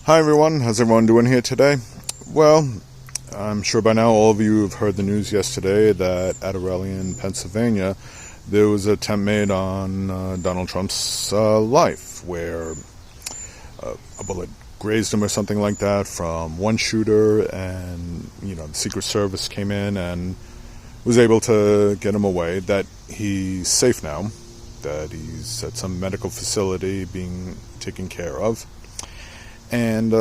Hi everyone, how's everyone doing here today? Well, I'm sure by now all of you have heard the news yesterday that at a rally in Pennsylvania there was an attempt made on Donald Trump's life where a bullet grazed him or something like that from one shooter, and the Secret Service came in and was able to get him away, that he's safe now, that he's at some medical facility being taken care of. And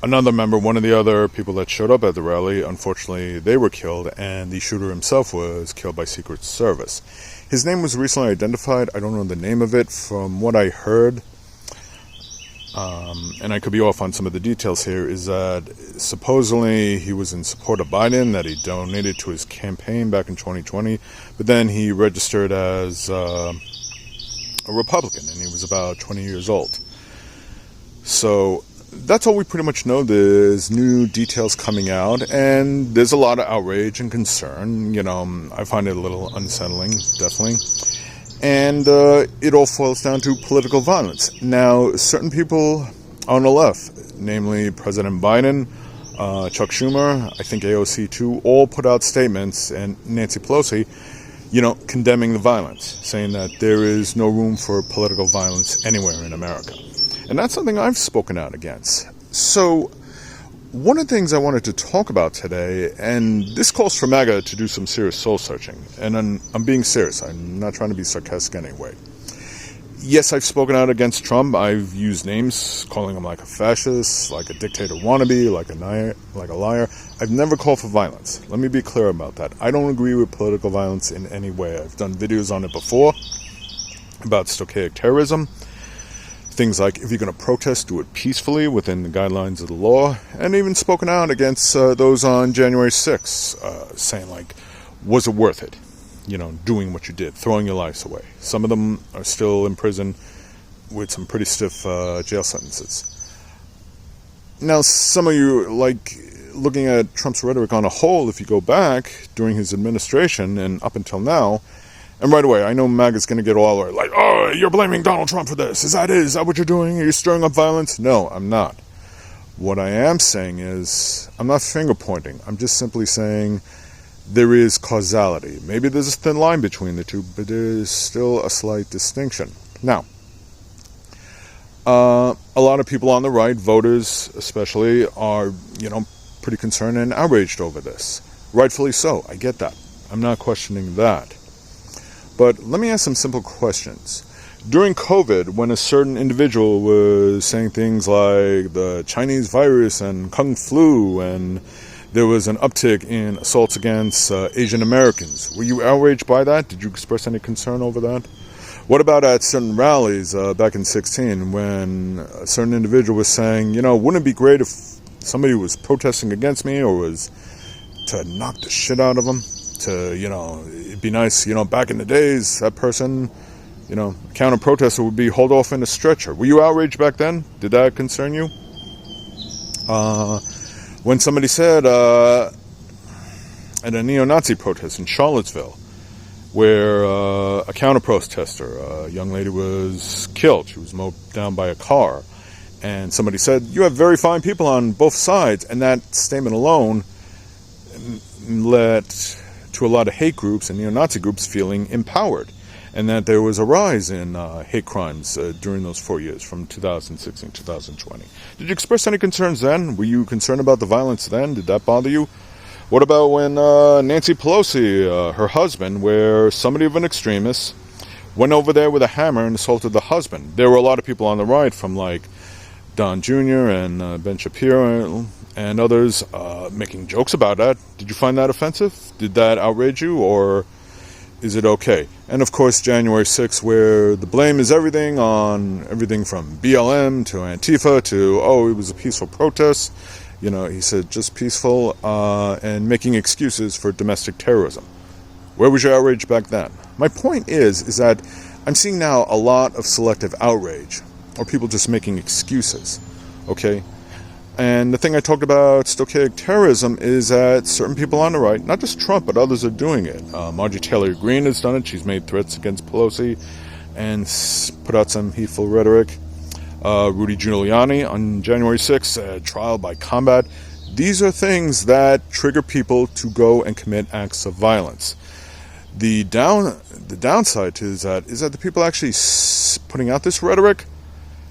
another member, one of the other people that showed up at the rally, unfortunately they were killed, and the shooter himself was killed by Secret Service. His name was recently identified. I don't know the name of it. From what I heard, and I could be off on some of the details here, is that supposedly he was in support of Biden, that he donated to his campaign back in 2020, but then he registered as a Republican, and he was about 20 years old. So that's all we pretty much know. There's new details coming out, and there's a lot of outrage and concern. I find it a little unsettling, definitely. And it all falls down to political violence. Now, certain people on the left, namely President Biden, Chuck Schumer, I think AOC too, all put out statements, and Nancy Pelosi, condemning the violence, saying that there is no room for political violence anywhere in America. And that's something I've spoken out against. So one of the things I wanted to talk about today, and this calls for MAGA to do some serious soul searching, and I'm being serious. I'm not trying to be sarcastic anyway. Yes, I've spoken out against Trump. I've used names, calling him like a fascist, like a dictator wannabe, like a liar. I've never called for violence. Let me be clear about that. I don't agree with political violence in any way. I've done videos on it before about stochastic terrorism. Things like, if you're going to protest, do it peacefully within the guidelines of the law, and even spoken out against those on January 6th, saying was it worth it? Doing what you did, throwing your lives away. Some of them are still in prison with some pretty stiff jail sentences. Now, some of you, looking at Trump's rhetoric on a whole, if you go back during his administration and up until now, and right away, I know MAGA's going to get all oh, you're blaming Donald Trump for this. Is that what you're doing? Are you stirring up violence? No, I'm not. What I am saying is, I'm not finger pointing. I'm just simply saying there is causality. Maybe there's a thin line between the two, but there's still a slight distinction. Now, a lot of people on the right, voters especially, are, pretty concerned and outraged over this. Rightfully so. I get that. I'm not questioning that. But let me ask some simple questions. During COVID, when a certain individual was saying things like the Chinese virus and Kung flu, and there was an uptick in assaults against Asian Americans, were you outraged by that? Did you express any concern over that? What about at certain rallies back in 2016, when a certain individual was saying, wouldn't it be great if somebody was protesting against me, or was to knock the shit out of them? It'd be nice, back in the days, that person, a counter-protester would be hauled off in a stretcher. Were you outraged back then? Did that concern you? When somebody said at a neo-Nazi protest in Charlottesville, where a counter-protester, a young lady, was killed. She was mowed down by a car. And somebody said, you have very fine people on both sides. And that statement alone led to a lot of hate groups and neo-Nazi groups feeling empowered, and that there was a rise in hate crimes during those 4 years, from 2016 to 2020. Did you express any concerns then? Were you concerned about the violence then? Did that bother you? What about when Nancy Pelosi, her husband, where somebody of an extremist went over there with a hammer and assaulted the husband? There were a lot of people on the right, from Don Jr. and Ben Shapiro and others, making jokes about that. Did you find that offensive? Did that outrage you, or is it okay? And of course, January 6th, where the blame is on everything from BLM to Antifa to, it was a peaceful protest. He said just peaceful, and making excuses for domestic terrorism. Where was your outrage back then? My point is that I'm seeing now a lot of selective outrage, or people just making excuses, okay? And the thing I talked about stochastic terrorism is that certain people on the right, not just Trump, but others are doing it. Marjorie Taylor Greene has done it. She's made threats against Pelosi and put out some hateful rhetoric. Rudy Giuliani on January 6th, trial by combat. These are things that trigger people to go and commit acts of violence. The downside to is that the people actually putting out this rhetoric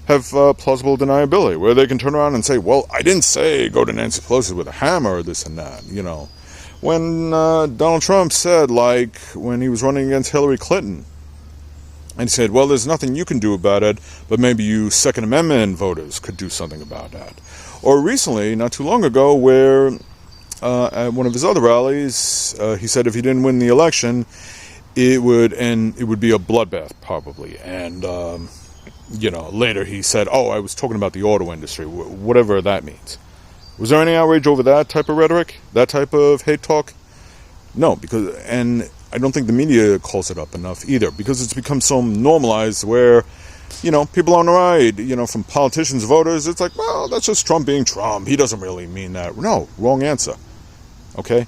have plausible deniability, where they can turn around and say, well, I didn't say go to Nancy Pelosi with a hammer or this and that, you know. When Donald Trump said, like, when he was running against Hillary Clinton, and he said, well, there's nothing you can do about it, but maybe you Second Amendment voters could do something about that. Or recently, not too long ago, where at one of his other rallies, he said if he didn't win the election, it would be a bloodbath, probably. And, later he said, oh, I was talking about the auto industry, whatever that means. Was there any outrage over that type of rhetoric, that type of hate talk? No, and I don't think the media calls it up enough either, because it's become so normalized where, people on the right, from politicians, voters, it's like, well, that's just Trump being Trump. He doesn't really mean that. No, wrong answer. Okay?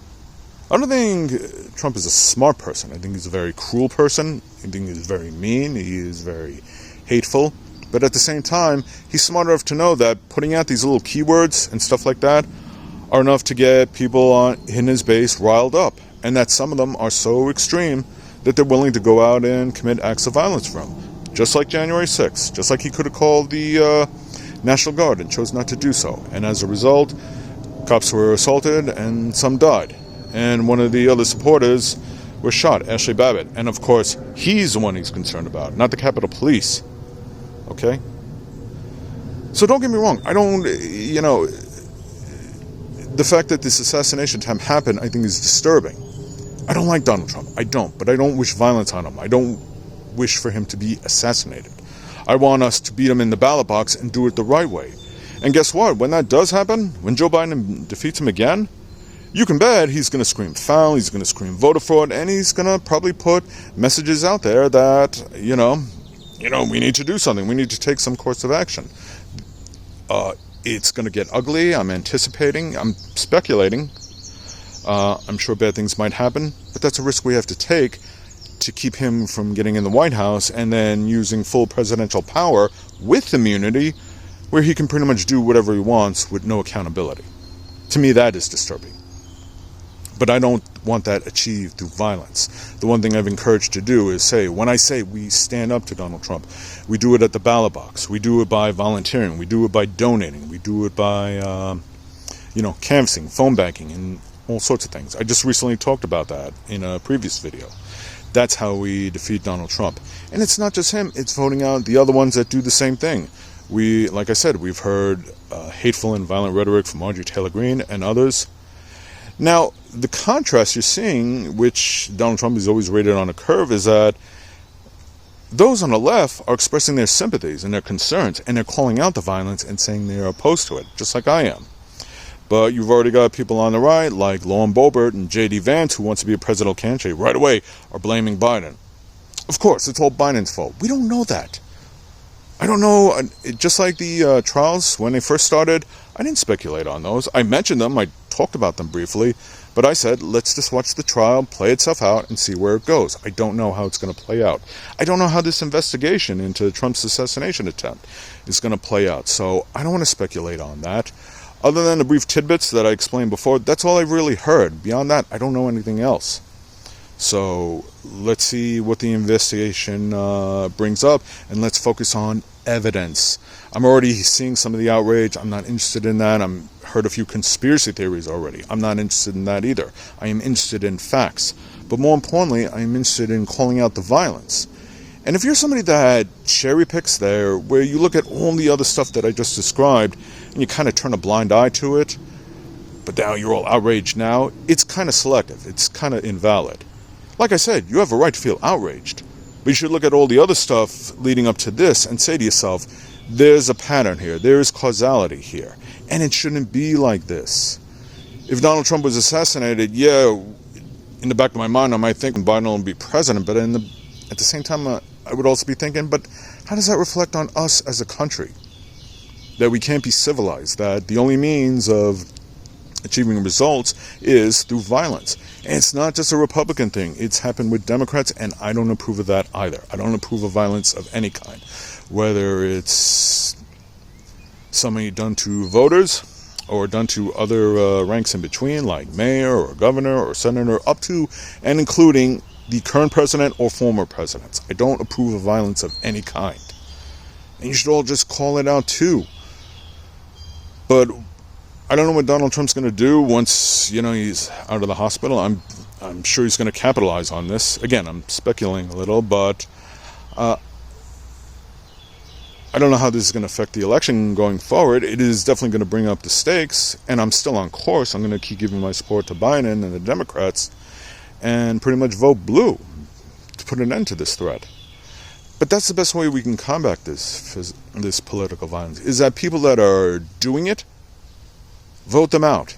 I don't think Trump is a smart person. I think he's a very cruel person. I think he's very mean. He is very hateful. But at the same time, he's smart enough to know that putting out these little keywords and stuff like that are enough to get people in his base riled up. And that some of them are so extreme that they're willing to go out and commit acts of violence for him. Just like January 6th. Just like he could have called the National Guard and chose not to do so. And as a result, cops were assaulted and some died. And one of the other supporters was shot, Ashley Babbitt. And of course, he's the one he's concerned about, not the Capitol Police. Okay? So don't get me wrong. I don't, the fact that this assassination attempt happened, I think is disturbing. I don't like Donald Trump. I don't. But I don't wish violence on him. I don't wish for him to be assassinated. I want us to beat him in the ballot box and do it the right way. And guess what? When that does happen, when Joe Biden defeats him again, you can bet he's going to scream foul, he's going to scream voter fraud, and he's going to probably put messages out there that, we need to do something. We need to take some course of action. It's going to get ugly. I'm anticipating. I'm speculating. I'm sure bad things might happen, but that's a risk we have to take to keep him from getting in the White House and then using full presidential power with immunity where he can pretty much do whatever he wants with no accountability. To me, that is disturbing. But I don't want that achieved through violence. The one thing I've encouraged to do is when I say we stand up to Donald Trump, we do it at the ballot box. We do it by volunteering. We do it by donating. We do it by, canvassing, phone banking, and all sorts of things. I just recently talked about that in a previous video. That's how we defeat Donald Trump. And it's not just him. It's voting out the other ones that do the same thing. Like I said, we've heard hateful and violent rhetoric from Marjorie Taylor Greene and others. Now, the contrast you're seeing, which Donald Trump is always rated on a curve, is that those on the left are expressing their sympathies and their concerns, and they're calling out the violence and saying they're opposed to it, just like I am. But you've already got people on the right, like Lauren Boebert and J.D. Vance, who wants to be a presidential candidate, right away are blaming Biden. Of course, it's all Biden's fault. We don't know that. I don't know, just like the trials, when they first started, I didn't speculate on those. I mentioned them, I talked about them briefly, but I said, let's just watch the trial, play itself out, and see where it goes. I don't know how it's going to play out. I don't know how this investigation into Trump's assassination attempt is going to play out, so I don't want to speculate on that. Other than the brief tidbits that I explained before, that's all I've really heard. Beyond that, I don't know anything else. So let's see what the investigation brings up, and let's focus on evidence. I'm already seeing some of the outrage. I'm not interested in that. I've heard a few conspiracy theories already. I'm not interested in that either. I am interested in facts. But more importantly, I am interested in calling out the violence. And if you're somebody that cherry picks there, where you look at all the other stuff that I just described, and you kind of turn a blind eye to it, but now you're all outraged now, it's kind of selective. It's kind of invalid. Like I said, you have a right to feel outraged. But you should look at all the other stuff leading up to this and say to yourself, there's a pattern here. There is causality here. And it shouldn't be like this. If Donald Trump was assassinated, in the back of my mind, I might think Biden will be president. But at the same time, I would also be thinking, but how does that reflect on us as a country? That we can't be civilized. That the only means of achieving results is through violence. And it's not just a Republican thing. It's happened with Democrats, and I don't approve of that either. I don't approve of violence of any kind. Whether it's some done to voters or done to other ranks in between, like mayor or governor or senator, up to and including the current president or former presidents. I don't approve of violence of any kind. And you should all just call it out too. But I don't know what Donald Trump's going to do once, he's out of the hospital. I'm sure he's going to capitalize on this. Again, I'm speculating a little, but I don't know how this is going to affect the election going forward. It is definitely going to bring up the stakes, and I'm still on course. I'm going to keep giving my support to Biden and the Democrats and pretty much vote blue to put an end to this threat. But that's the best way we can combat this political violence, is that people that are doing it, vote them out.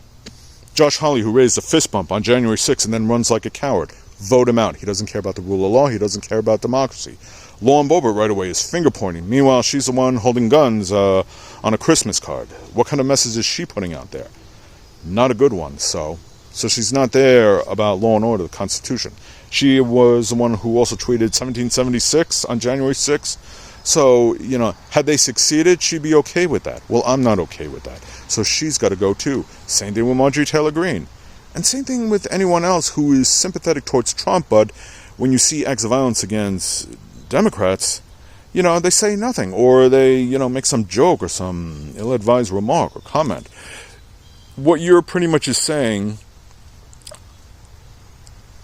Josh Hawley, who raised a fist bump on January 6th and then runs like a coward, vote him out. He doesn't care about the rule of law. He doesn't care about democracy. Lauren Boebert right away is finger pointing. Meanwhile, she's the one holding guns on a Christmas card. What kind of message is she putting out there? Not a good one. So she's not there about law and order, the Constitution. She was the one who also tweeted 1776 on January 6th. So, had they succeeded, she'd be okay with that. Well, I'm not okay with that. So she's got to go too. Same thing with Marjorie Taylor Greene. And same thing with anyone else who is sympathetic towards Trump, but when you see acts of violence against Democrats, they say nothing. Or they, make some joke or some ill-advised remark or comment. What you're pretty much is saying,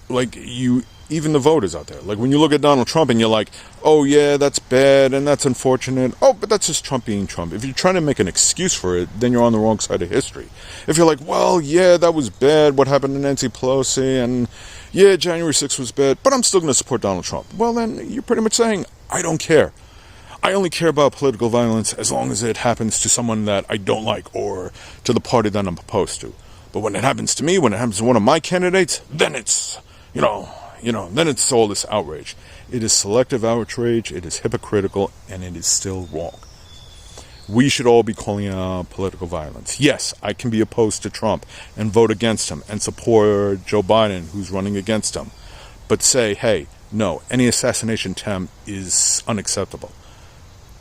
even the voters out there, like when you look at Donald Trump and you're like, oh yeah, that's bad and that's unfortunate. Oh, but that's just Trump being Trump. If you're trying to make an excuse for it, then you're on the wrong side of history. If you're like, well, yeah, that was bad, what happened to Nancy Pelosi, and yeah, January 6th was bad, but I'm still going to support Donald Trump. Well, then you're pretty much saying, I don't care. I only care about political violence as long as it happens to someone that I don't like or to the party that I'm opposed to. But when it happens to me, when it happens to one of my candidates, then it's, then it's all this outrage. It is selective outrage, it is hypocritical, and it is still wrong. We should all be calling out political violence. Yes, I can be opposed to Trump and vote against him and support Joe Biden, who's running against him. But say, hey, no, any assassination attempt is unacceptable.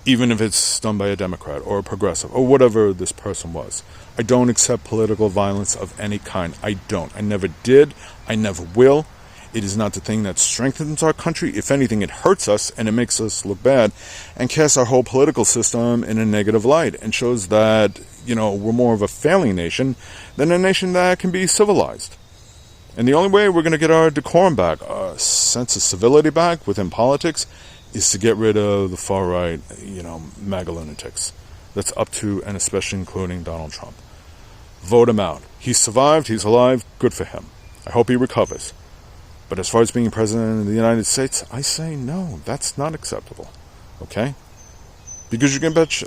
Even if it's done by a Democrat or a progressive or whatever this person was. I don't accept political violence of any kind. I don't. I never did. I never will. It is not the thing that strengthens our country. If anything, it hurts us and it makes us look bad and casts our whole political system in a negative light and shows that, we're more of a failing nation than a nation that can be civilized. And the only way we're going to get our decorum back, our sense of civility back within politics, is to get rid of the far-right, MAGA lunatics. That's up to and especially including Donald Trump. Vote him out. He's survived, he's alive, good for him. I hope he recovers. But as far as being president of the United States, I say no, that's not acceptable. Okay? Because you can bet,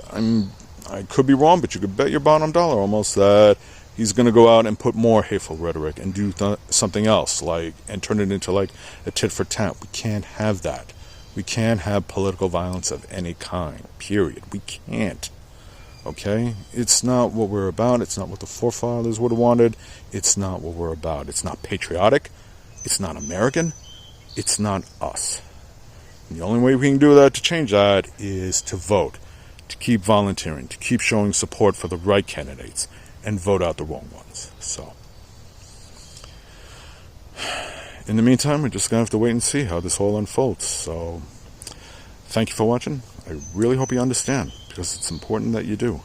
I could be wrong, but you could bet your bottom dollar almost that he's going to go out and put more hateful rhetoric and do something else, and turn it into a tit for tat. We can't have that. We can't have political violence of any kind, period. We can't. Okay? It's not what we're about. It's not what the forefathers would have wanted. It's not what we're about. It's not patriotic. It's not American. It's not us. And the only way we can do that to change that is to vote, to keep volunteering, to keep showing support for the right candidates, and vote out the wrong ones. So, in the meantime, we're just going to have to wait and see how this all unfolds. So, thank you for watching. I really hope you understand, because it's important that you do.